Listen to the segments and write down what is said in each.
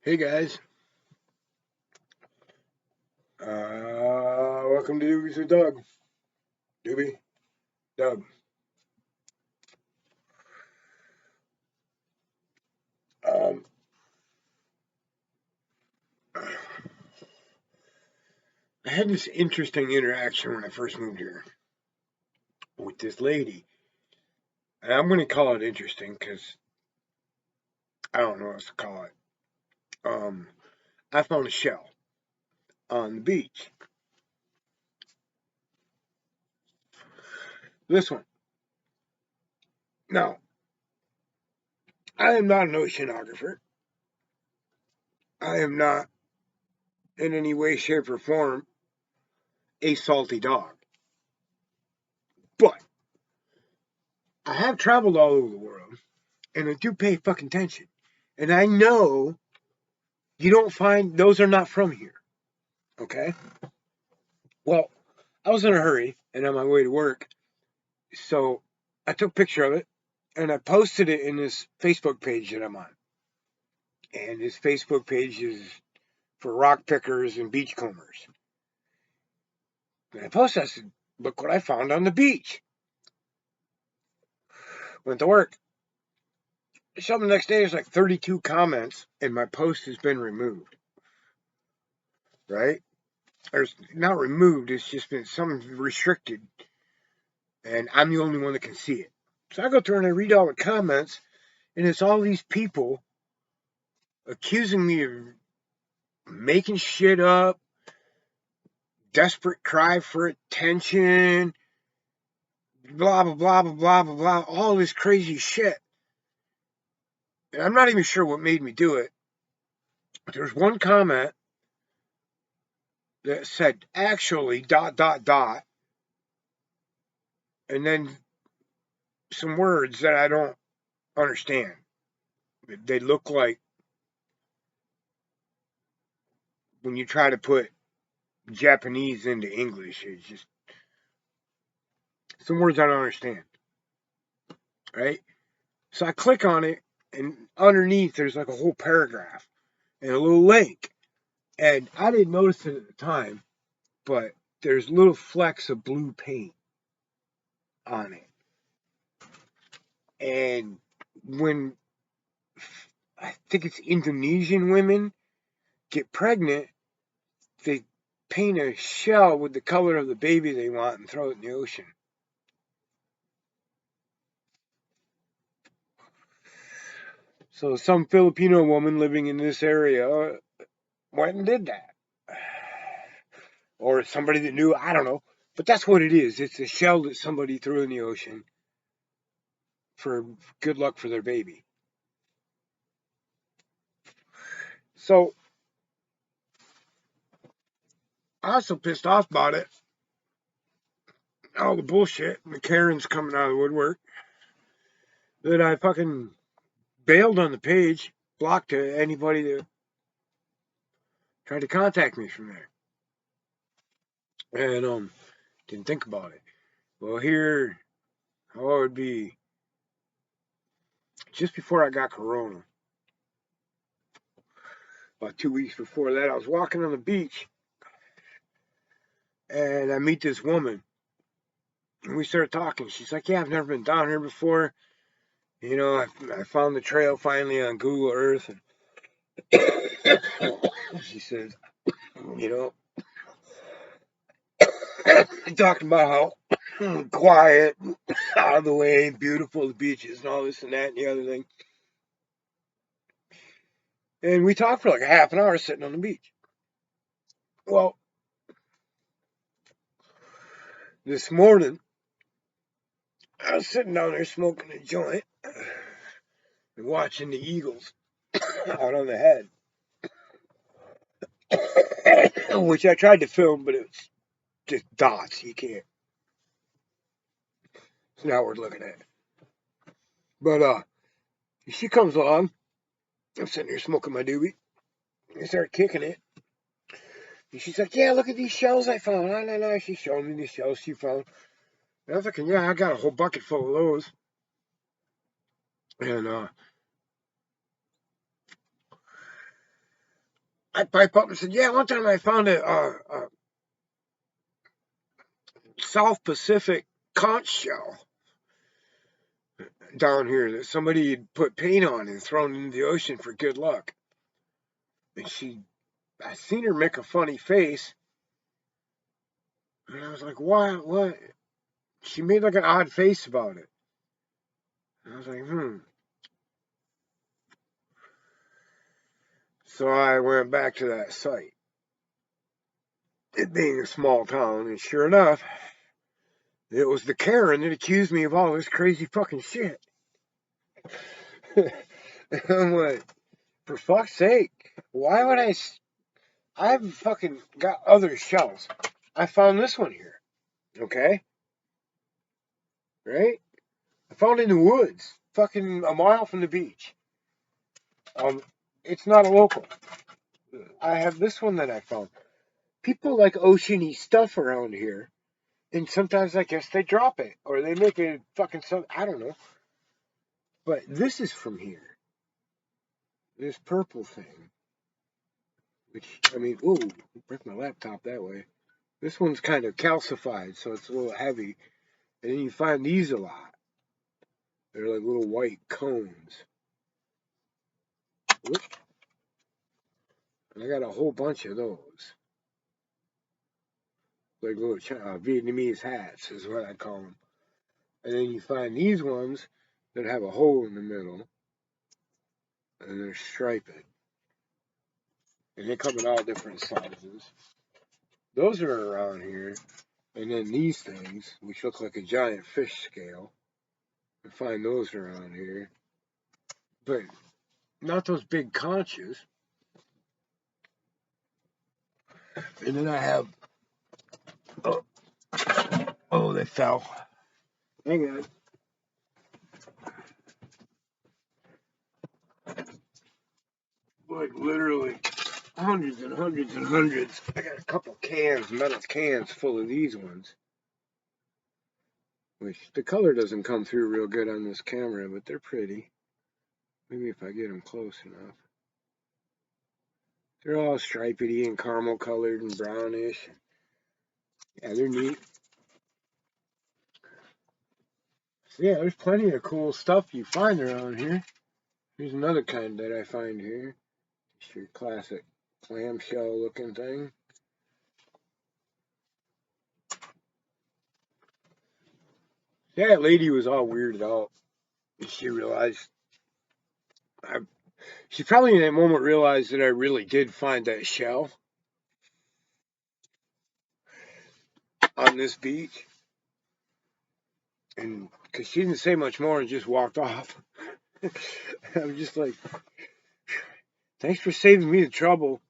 Hey guys, welcome to Doobies with Doug. Doobie, Doug. Um, I had this interesting interaction when I first moved here with this lady, and I'm going to call it interesting because I don't know what else to call it. Um, I found a shell on the beach. This one. Now, I am not an oceanographer. I am not in any way, shape, or form a salty dog, but I have traveled all over the world, and I do pay fucking attention, and I know you don't find those are not from here. Okay. Well, I was in a hurry and on my way to work, so I took a picture of it and I posted it in this Facebook page that I'm on. And this Facebook page is for rock pickers and beachcombers. And I posted, I said, look what I found on the beach. Went to work. So the next day, there's like 32 comments, and my post has been removed. Right? Or it's not removed, it's just been some restricted. And I'm the only one that can see it. So I go through and I read all the comments, and it's all these people accusing me of making shit up, desperate cry for attention, blah, blah, blah, blah, blah, blah, blah, all this crazy shit. And I'm not even sure what made me do it. But there's one comment that said, actually, dot, dot, dot, and then some words that I don't understand. They look like when you try to put Japanese into English, it's just some words I don't understand. Right? So I click on it, and underneath there's like a whole paragraph and a little link. And I didn't notice it at the time, but there's little flecks of blue paint on it. And when I think it's Indonesian women get pregnant, they paint a shell with the color of the baby they want and throw it in the ocean. So some Filipino woman living in this area went and did that. Or somebody that knew, I don't know. But that's what it is. It's a shell that somebody threw in the ocean for good luck for their baby. So I was so pissed off about it. All the bullshit and the Karens coming out of the woodwork that I fucking bailed on the page, blocked anybody that tried to contact me from there. And didn't think about it. Well, here, how it would be just before I got corona, about 2 weeks before that, I was walking on the beach and I meet this woman and we started talking. She's like, yeah, I've never been down here before. You know, I found the trail finally on Google Earth. And she says, you know, talking about how quiet, out of the way, beautiful the beach is, and all this and that and the other thing. And we talked for like a half an hour sitting on the beach. Well, this morning, I was sitting down there smoking a joint and watching the eagles out on the head, which I tried to film, but it's just dots. You can't. It's not worth looking at. But she comes along. I'm sitting here smoking my doobie. I start kicking it. And she's like, yeah, look at these shells I found. No. She's showing me the shells she found. And I was thinking, yeah, I got a whole bucket full of those. And I pipe up and said, yeah, one time I found a South Pacific conch shell down here that somebody had put paint on and thrown into the ocean for good luck. And I seen her make a funny face, and I was like, what? She made like an odd face about it. And I was like. So I went back to that site, it being a small town, and sure enough, it was the Karen that accused me of all this crazy fucking shit. And I'm like, for fuck's sake, why would I've fucking got other shells. I found this one here, okay? Right? I found it in the woods, fucking a mile from the beach. Um, it's not a local. I have this one that I found. People like oceany stuff around here, and sometimes I guess they drop it or they make it fucking some. I don't know. But this is from here. This purple thing, which I mean, ooh, break my laptop that way. This one's kind of calcified, so it's a little heavy. And then you find these a lot. They're like little white cones. Whoop. And I got a whole bunch of those. Like little Vietnamese hats is what I call them. And then you find these ones that have a hole in the middle, and they're striped. And they come in all different sizes. Those are around here. And then these things, which look like a giant fish scale. I find those around here. But not those big conches. And then I have, oh, oh, they fell. Hang on. Like literally hundreds and hundreds and hundreds. I got a couple cans, metal cans full of these ones. Which the color doesn't come through real good on this camera, but they're pretty. Maybe if I get them close enough. They're all stripedy and caramel colored and brownish. Yeah, they're neat. So yeah, there's plenty of cool stuff you find around here. Here's another kind that I find here. It's your classic clamshell looking thing. That lady was all weirded out. She realized, I, she probably in that moment realized that I really did find that shell on this beach. And because she didn't say much more and just walked off. I'm just like, thanks for saving me the trouble.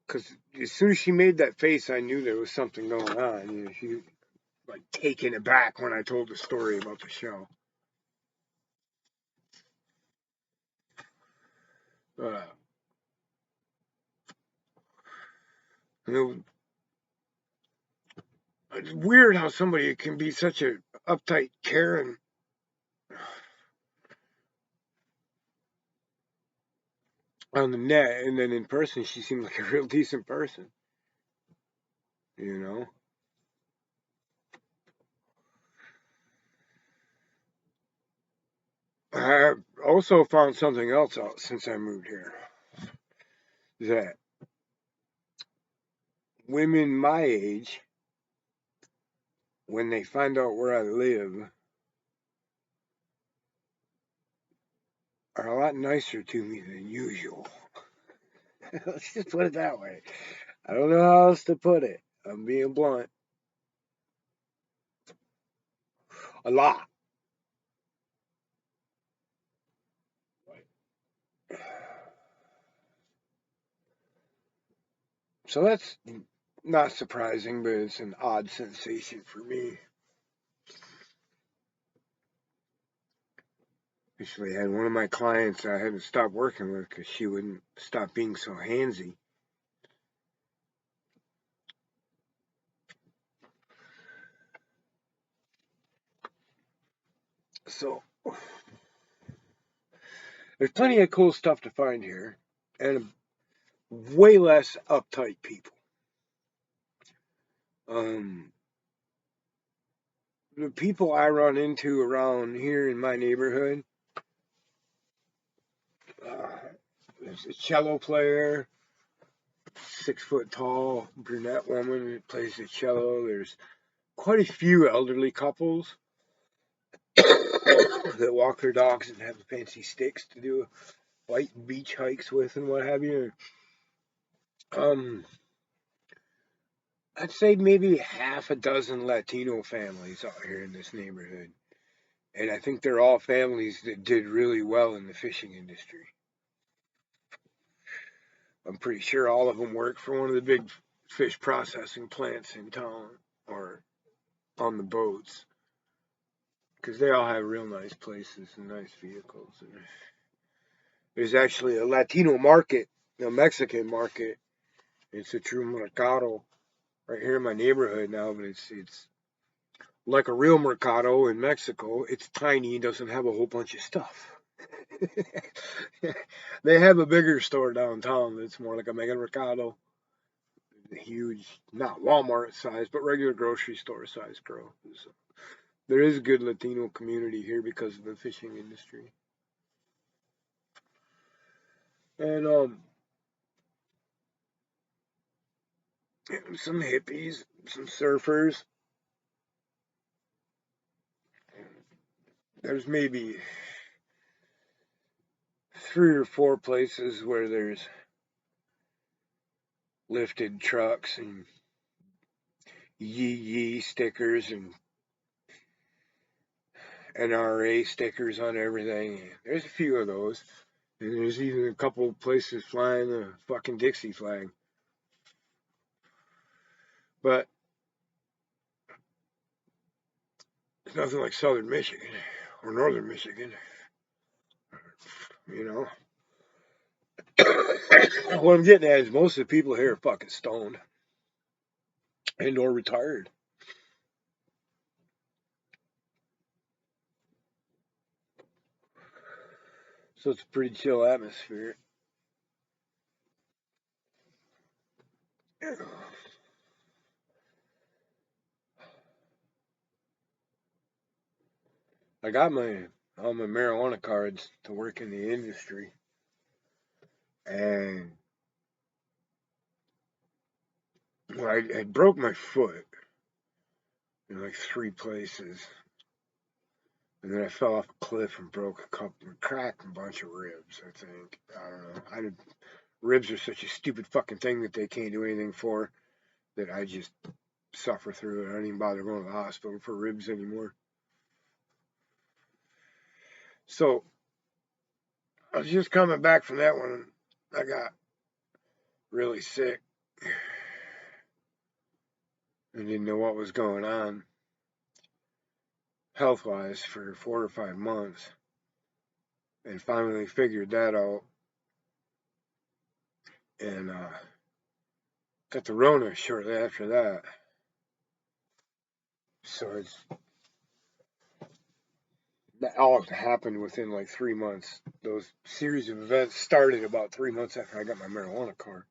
Because as soon as she made that face, I knew there was something going on. You know, she like taken aback when I told the story about the shell. Uh, you know, it's weird how somebody can be such a uptight Karen on the net, and then in person she seemed like a real decent person. You know. I also found something else out since I moved here. That women my age, when they find out where I live, are a lot nicer to me than usual. Let's just put it that way. I don't know how else to put it. I'm being blunt. A lot. So that's not surprising, but it's an odd sensation for me. Actually, I had one of my clients I had to stop working with because she wouldn't stop being so handsy. So there's plenty of cool stuff to find here, and way less uptight people. Um, the people I run into around here in my neighborhood, uh, there's a cello player, 6 foot tall brunette woman that plays the cello. There's quite a few elderly couples that walk their dogs and have fancy sticks to do light beach hikes with and what have you. Um, I'd say maybe half a dozen Latino families out here in this neighborhood. And I think they're all families that did really well in the fishing industry. I'm pretty sure all of them work for one of the big fish processing plants in town or on the boats because they all have real nice places and nice vehicles. And there's actually a Latino market, a Mexican market. It's a true mercado right here in my neighborhood now, but it's like a real mercado in Mexico. It's tiny and doesn't have a whole bunch of stuff. They have a bigger store downtown that's more like a mega mercado, huge, not Walmart size, but regular grocery store size growth. So there is a good Latino community here because of the fishing industry. And some hippies, some surfers. There's maybe 3 or 4 places where there's lifted trucks and yee yee stickers and NRA stickers on everything. There's a few of those. And there's even a couple places flying the fucking Dixie flag. But it's nothing like southern Michigan or northern Michigan, you know. What I'm getting at is most of the people here are fucking stoned and or retired. So it's a pretty chill atmosphere. I got all my marijuana cards to work in the industry, and well, I broke my foot in like 3 places, and then I fell off a cliff and cracked a bunch of ribs. I think I don't know. Ribs are such a stupid fucking thing that they can't do anything for that I just suffer through it. I don't even bother going to the hospital for ribs anymore. So I was just coming back from that one. I got really sick and didn't know what was going on health wise for 4 or 5 months, and finally figured that out. And got the Rona shortly after that. So that all happened within like 3 months. Those series of events started about 3 months after I got my marijuana card.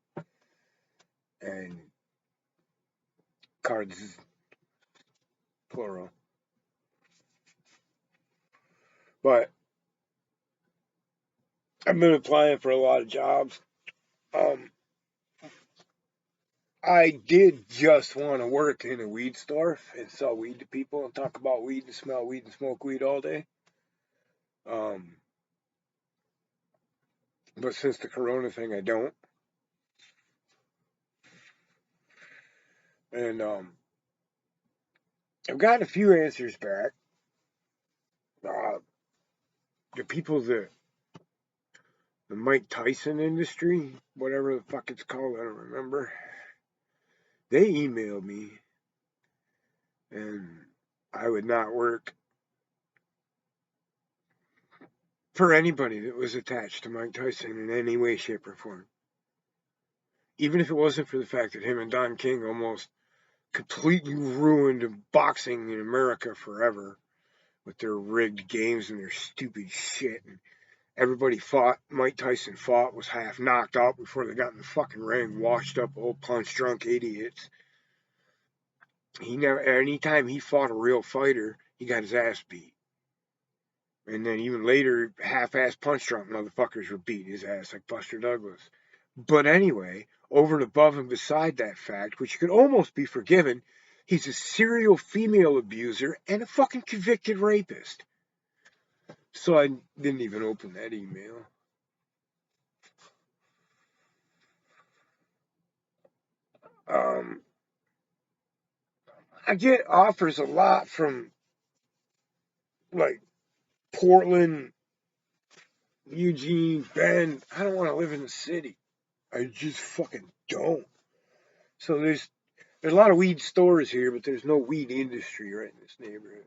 And cards, plural. But I've been applying for a lot of jobs. Um, I did just want to work in a weed store and sell weed to people and talk about weed and smell weed and smoke weed all day. Um, but since the corona thing, I don't. And I've got a few answers back. The people that the Mike Tyson industry, whatever the fuck it's called, I don't remember. They emailed me, and I would not work for anybody that was attached to Mike Tyson in any way, shape, or form. Even if it wasn't for the fact that him and Don King almost completely ruined boxing in America forever with their rigged games and their stupid shit. And Everybody fought. Mike Tyson fought, was half knocked out before they got in the fucking ring, washed up old punch drunk idiots. He never, anytime he fought a real fighter, he got his ass beat. And then even later, half-ass punch drunk motherfuckers were beating his ass like Buster Douglas. But anyway, over and above and beside that fact, which could almost be forgiven, he's a serial female abuser and a fucking convicted rapist. So I didn't even open that email. I get offers a lot from like Portland, Eugene, Bend. I don't want to live in the city. I just fucking don't. So there's a lot of weed stores here, but there's no weed industry right in this neighborhood.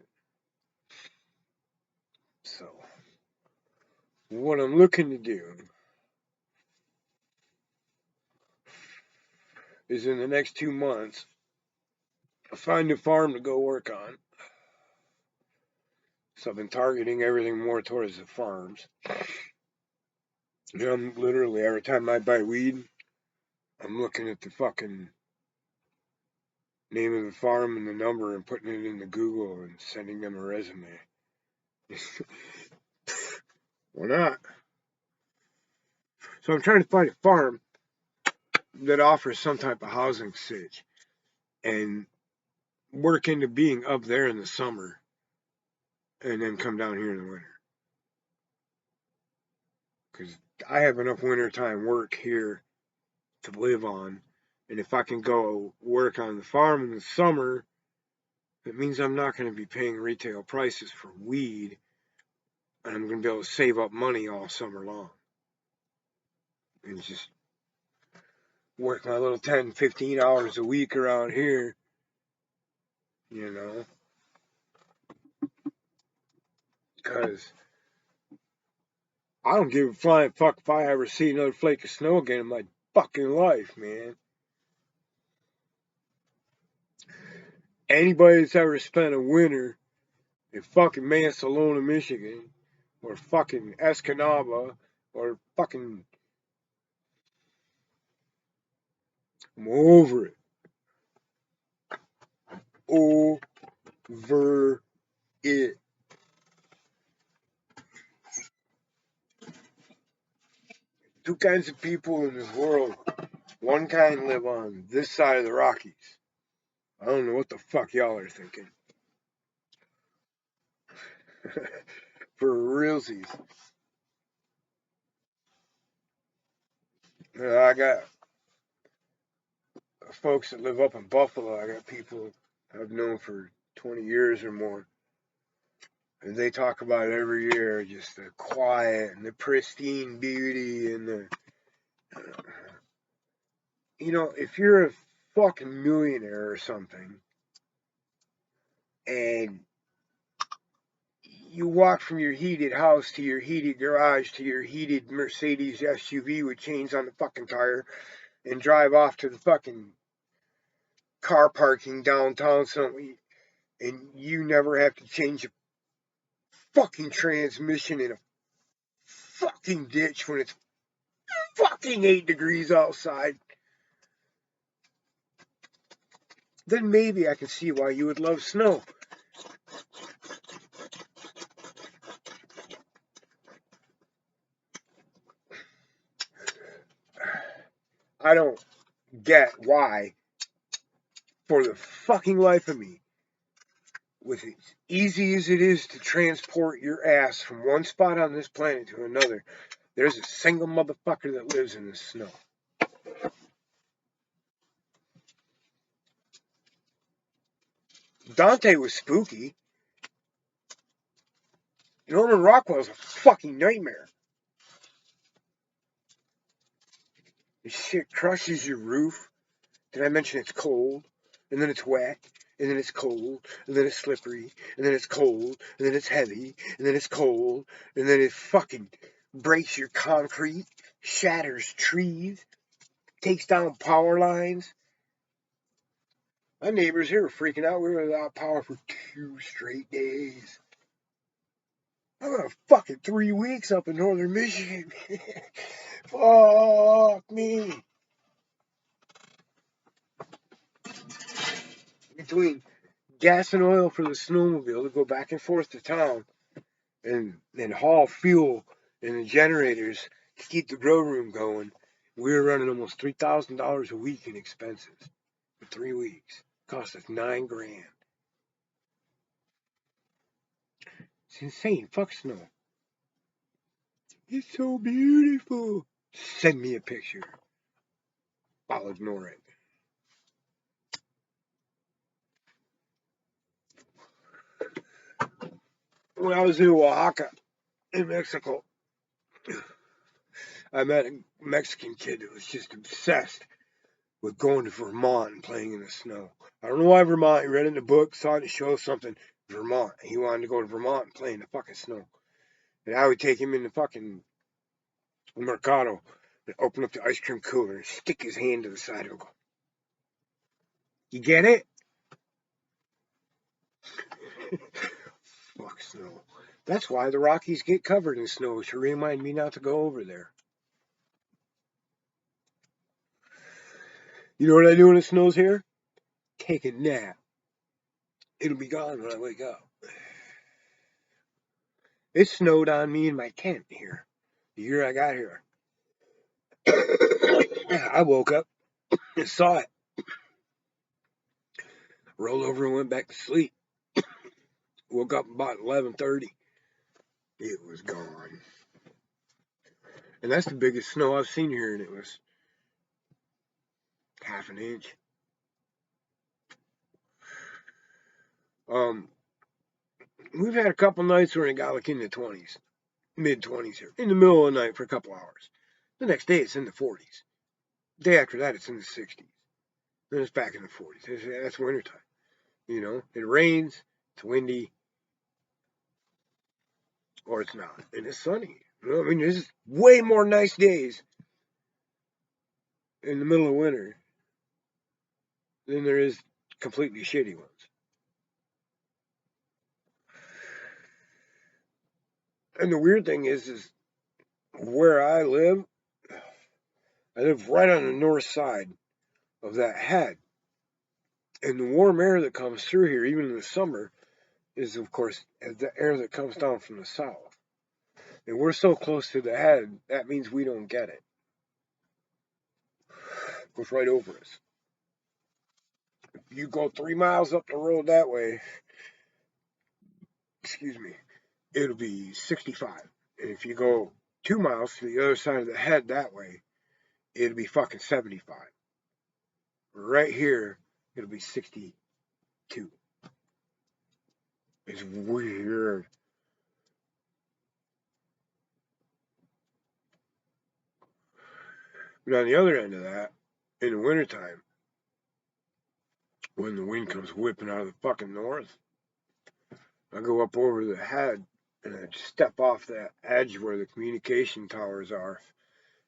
So what I'm looking to do is in the next 2 months, find a farm to go work on. So I've been targeting everything more towards the farms. And I'm literally, every time I buy weed, I'm looking at the fucking name of the farm and the number and putting it into Google and sending them a resume. Why not? So I'm trying to find a farm that offers some type of housing sitch and work into being up there in the summer and then come down here in the winter. Because I have enough wintertime work here to live on. And if I can go work on the farm in the summer, it means I'm not going to be paying retail prices for weed. And I'm going to be able to save up money all summer long. And just work my little 10, 15 hours a week around here, you know. Because I don't give a flying fuck if I ever see another flake of snow again in my fucking life, man. Anybody that's ever spent a winter in fucking Mansalona, Michigan, or fucking Escanaba, or fucking, I'm over it. Over it. Two kinds of people in this world. One kind live on this side of the Rockies. I don't know what the fuck y'all are thinking. For realsies. I got folks that live up in Buffalo. I got people I've known for 20 years or more. And they talk about it every year, just the quiet and the pristine beauty and the, you know, if you're a fucking millionaire or something, and you walk from your heated house to your heated garage to your heated Mercedes SUV with chains on the fucking tire, and drive off to the fucking car parking downtown somewhere, and you never have to change a fucking transmission in a fucking ditch when it's fucking 8 degrees outside, then maybe I can see why you would love snow. I don't get why, for the fucking life of me, with as easy as it is to transport your ass from one spot on this planet to another, there's a single motherfucker that lives in the snow. Dante was spooky. Norman Rockwell's a fucking nightmare. This shit crushes your roof. Did I mention it's cold? And then it's wet. And then it's cold. And then it's slippery. And then it's cold. And then it's heavy. And then it's cold. And then it fucking breaks your concrete. Shatters trees. Takes down power lines. My neighbors here were freaking out. We were without power for 2 straight days. I'm gonna fucking 3 weeks up in northern Michigan. Fuck me. Between gas and oil for the snowmobile to go back and forth to town and haul fuel in the generators to keep the grow room going, we were running almost $3,000 a week in expenses for 3 weeks. Cost us $9,000. It's insane. Fuck snow. It's so beautiful. Send me a picture. I'll ignore it. When I was in Oaxaca, in Mexico, I met a Mexican kid that was just obsessed with going to Vermont and playing in the snow. I don't know why Vermont. He read in the book, saw it in the show, something. Vermont. He wanted to go to Vermont and play in the fucking snow. And I would take him in the fucking Mercado and open up the ice cream cooler and stick his hand to the side and go, "You get it?" Fuck snow. That's why the Rockies get covered in snow, to remind me not to go over there. You know what I do when it snows here? Take a nap. It'll be gone when I wake up. It snowed on me in my tent here the year I got here. I woke up and saw it. Rolled over and went back to sleep. Woke up about 11:30. It was gone. And that's the biggest snow I've seen here, and it was half an inch. We've had a couple nights where it got like in the 20s, mid-20s here, in the middle of the night for a couple hours. The next day it's in the 40s. The day after that it's in the 60s. Then it's back in the 40s. That's wintertime. You know, it rains, it's windy, or it's not, and it's sunny. You know, I mean, there's way more nice days in the middle of winter than there is completely shitty ones. And the weird thing is where I live right on the north side of that head. And the warm air that comes through here, even in the summer, is, of course, the air that comes down from the south. And we're so close to the head, that means we don't get it. It goes right over us. If you go 3 miles up the road that way, excuse me, it'll be 65. And if you go 2 miles to the other side of the head that way, it'll be fucking 75. Right here, it'll be 62. It's weird. But on the other end of that, in the wintertime, when the wind comes whipping out of the fucking north, I go up over the head and I step off that edge where the communication towers are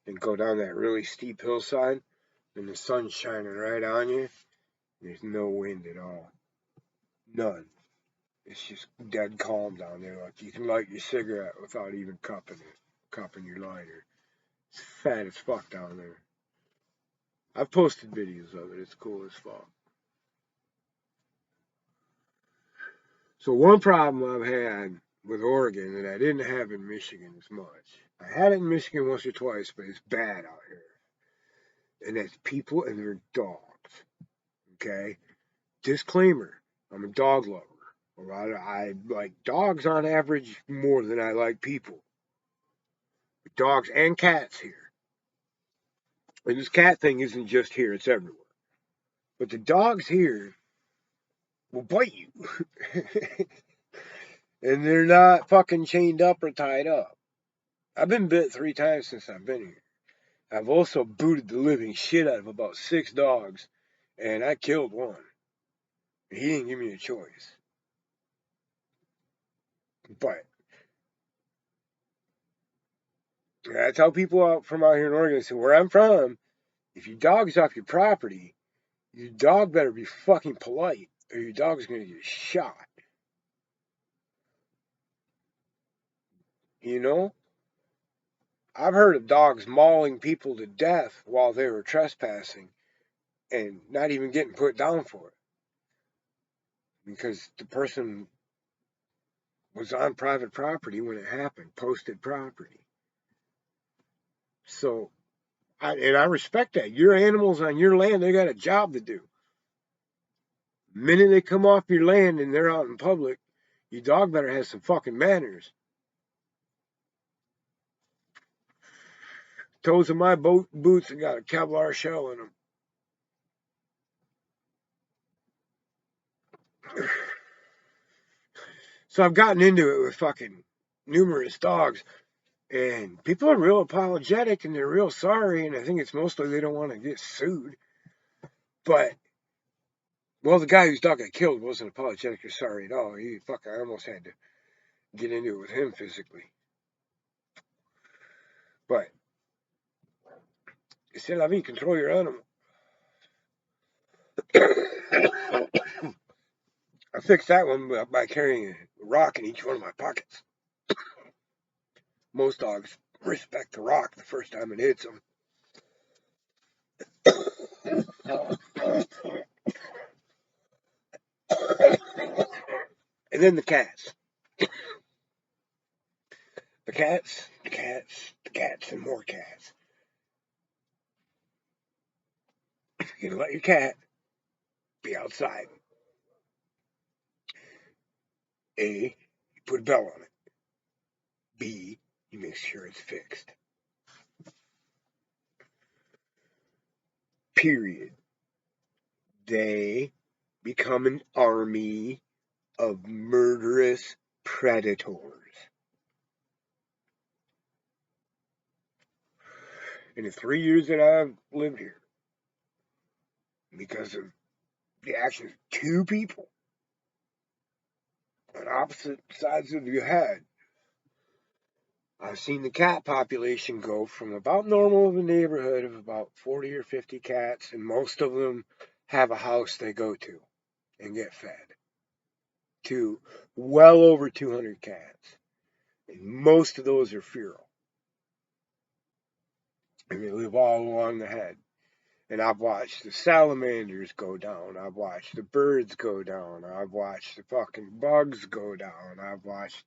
and go down that really steep hillside, and the sun's shining right on you. There's no wind at all. None. It's just dead calm down there. Like you can light your cigarette without even cupping your lighter. It's fat as fuck down there. I've posted videos of it. It's cool as fuck. So one problem I've had with Oregon that I didn't have in Michigan as much. I had it in Michigan once or twice, but it's bad out here. And that's people and their dogs. Okay? Disclaimer, I'm a dog lover. I like dogs on average more than I like people. Dogs and cats here. And this cat thing isn't just here, it's everywhere. But the dogs here will bite you. And they're not fucking chained up or tied up. I've been bit 3 times since I've been here. I've also booted the living shit out of about 6 dogs, and I killed one. He didn't give me a choice. But I tell people out from out here in Oregon, so where I'm from, if your dog's off your property, your dog better be fucking polite, or your dog's gonna get shot. You know? I've heard of dogs mauling people to death while they were trespassing and not even getting put down for it because the person was on private property when it happened, posted property. So, I respect that. Your animals on your land, they got a job to do. The minute they come off your land and they're out in public, your dog better have some fucking manners. Toes of my boots have got a Kevlar shell in them. So I've gotten into it with fucking numerous dogs, and people are real apologetic and they're real sorry, and I think it's mostly they don't want to get sued. But, well, the guy whose dog got killed wasn't apologetic or sorry at all. I almost had to get into it with him physically. But, c'est la vie, control your animal. I fixed that one by carrying a rock in each one of my pockets. Most dogs respect the rock the first time it hits them. And then the cats. The cats, the cats, the cats, and more cats. You're gonna let your cat be outside. A, you put a bell on it. B, you make sure it's fixed. Period. They become an army of murderous predators. In the 3 years that I've lived here, because of the actions of two people on opposite sides of your head, I've seen the cat population go from about normal of a neighborhood of about 40 or 50 cats, and most of them have a house they go to and get fed, to well over 200 cats. And most of those are feral. And they live all along the head. And I've watched the salamanders go down. I've watched the birds go down. I've watched the fucking bugs go down. I've watched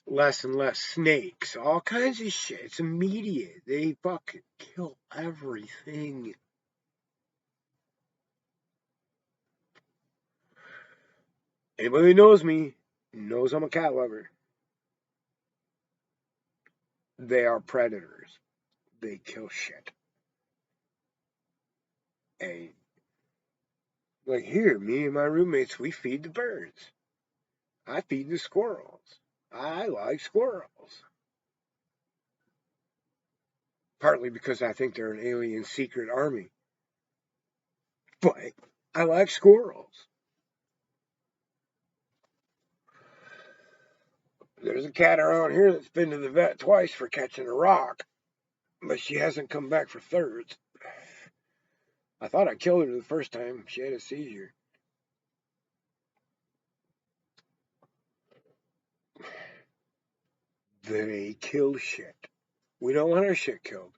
less and less snakes. All kinds of shit. It's immediate. They fucking kill everything. Anybody who knows me knows I'm a cat lover. They are predators. They kill shit. And like here, me and my roommates, we feed the birds. I feed the squirrels. I like squirrels. Partly because I think they're an alien secret army. But I like squirrels. There's a cat around here that's been to the vet twice for catching a rock, but she hasn't come back for thirds. I thought I killed her the first time she had a seizure. They kill shit. We don't want our shit killed.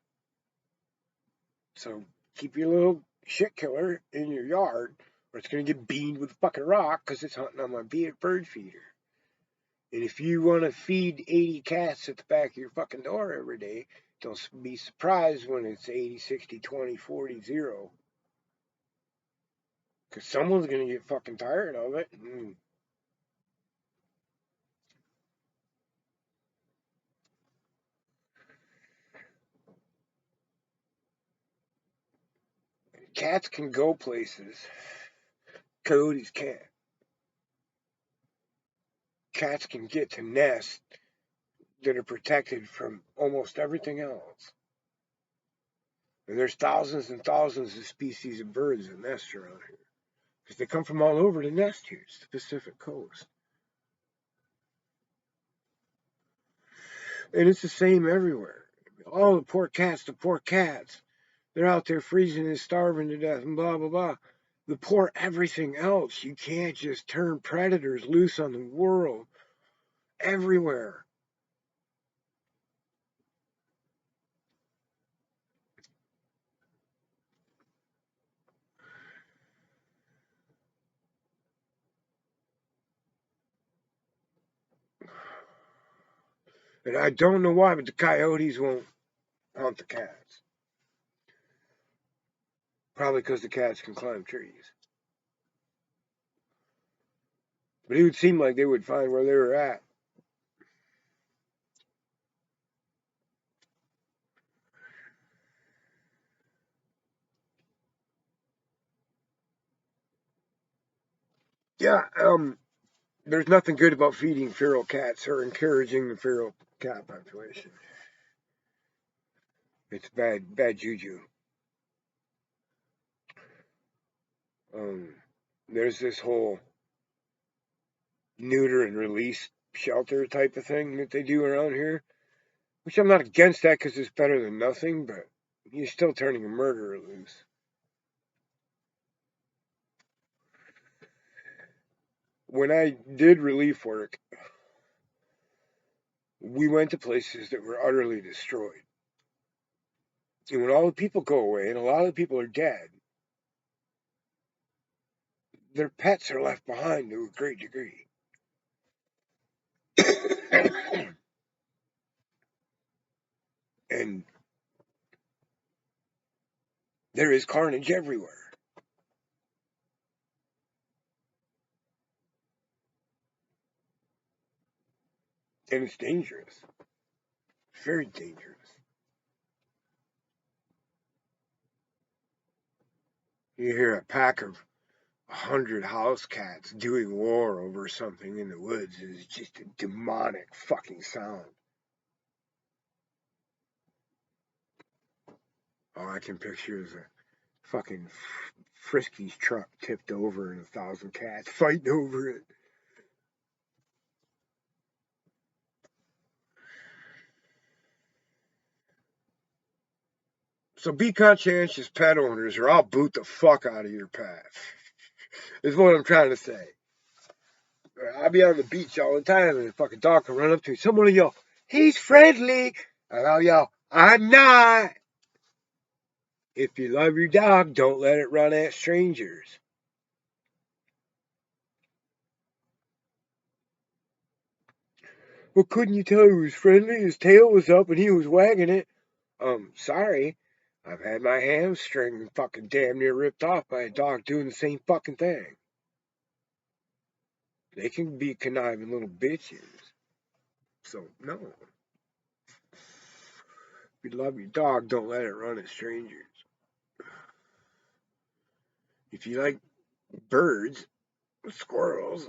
So keep your little shit killer in your yard, or it's going to get beamed with a fucking rock because it's hunting on my bird feeder. And if you want to feed 80 cats at the back of your fucking door every day, don't be surprised when it's 80, 60, 20, 40, 0. Because someone's going to get fucking tired of it. Cats can go places. Coyotes can't. Cats can get to nests that are protected from almost everything else. And there's thousands and thousands of species of birds that nest around here. Because they come from all over to nest here. It's the Pacific coast. And it's the same everywhere. Oh, the poor cats, the poor cats. They're out there freezing and starving to death and blah, blah, blah. The poor everything else. You can't just turn predators loose on the world everywhere. And I don't know why, but the coyotes won't hunt the cats. Probably because the cats can climb trees. But it would seem like they would find where they were at. Yeah, there's nothing good about feeding feral cats or encouraging the feral cat population. It's bad juju. Um, there's this whole neuter and release shelter type of thing that they do around here, which I'm not against that because it's better than nothing, but you're still turning a murderer loose. When I did relief work, we went to places that were utterly destroyed. And when all the people go away, and a lot of the people are dead, their pets are left behind to a great degree. And there is carnage everywhere. And it's dangerous. It's very dangerous. You hear a pack of 100 house cats doing war over something in the woods is just a demonic fucking sound. All I can picture is a fucking Frisky's truck tipped over and 1,000 cats fighting over it. So be conscientious pet owners or I'll boot the fuck out of your pet. Is what I'm trying to say. I'll be on the beach all the time and a fucking dog can run up to me. Someone will yell, he's friendly. And I'll yell, I'm not. If you love your dog, don't let it run at strangers. Well, couldn't you tell he was friendly? His tail was up and he was wagging it. Sorry. I've had my hamstring fucking damn near ripped off by a dog doing the same fucking thing. They can be conniving little bitches. So, no. If you love your dog, don't let it run at strangers. If you like birds, squirrels,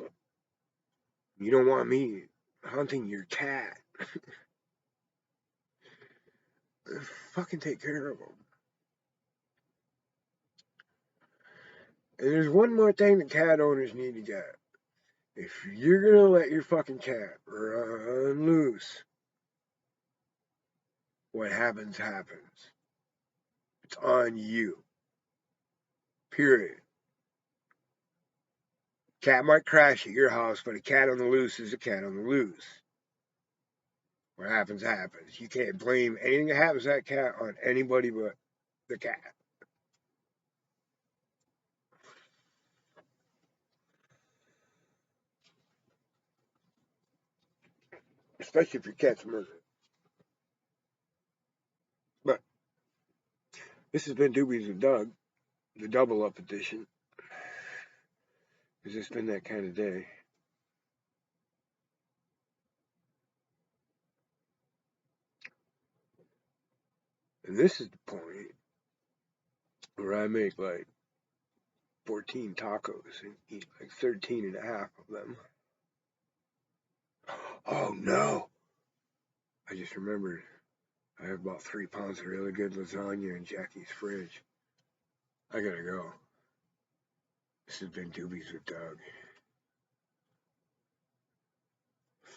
you don't want me hunting your cat. Fucking take care of them. And there's one more thing that cat owners need to get. If you're gonna let your fucking cat run loose, what happens, happens. It's on you. Period. Cat might crash at your house, but a cat on the loose is a cat on the loose. What happens, happens. You can't blame anything that happens to that cat on anybody but the cat. Especially if your cat's murdered. But this has been Doobies with Doug, the double up edition. Because it's been that kind of day. And this is the point where I make like 14 tacos and eat like 13 and a half of them. Oh no! I just remembered I have about 3 pounds of really good lasagna in Jackie's fridge. I gotta go. This has been Doobies with Doug.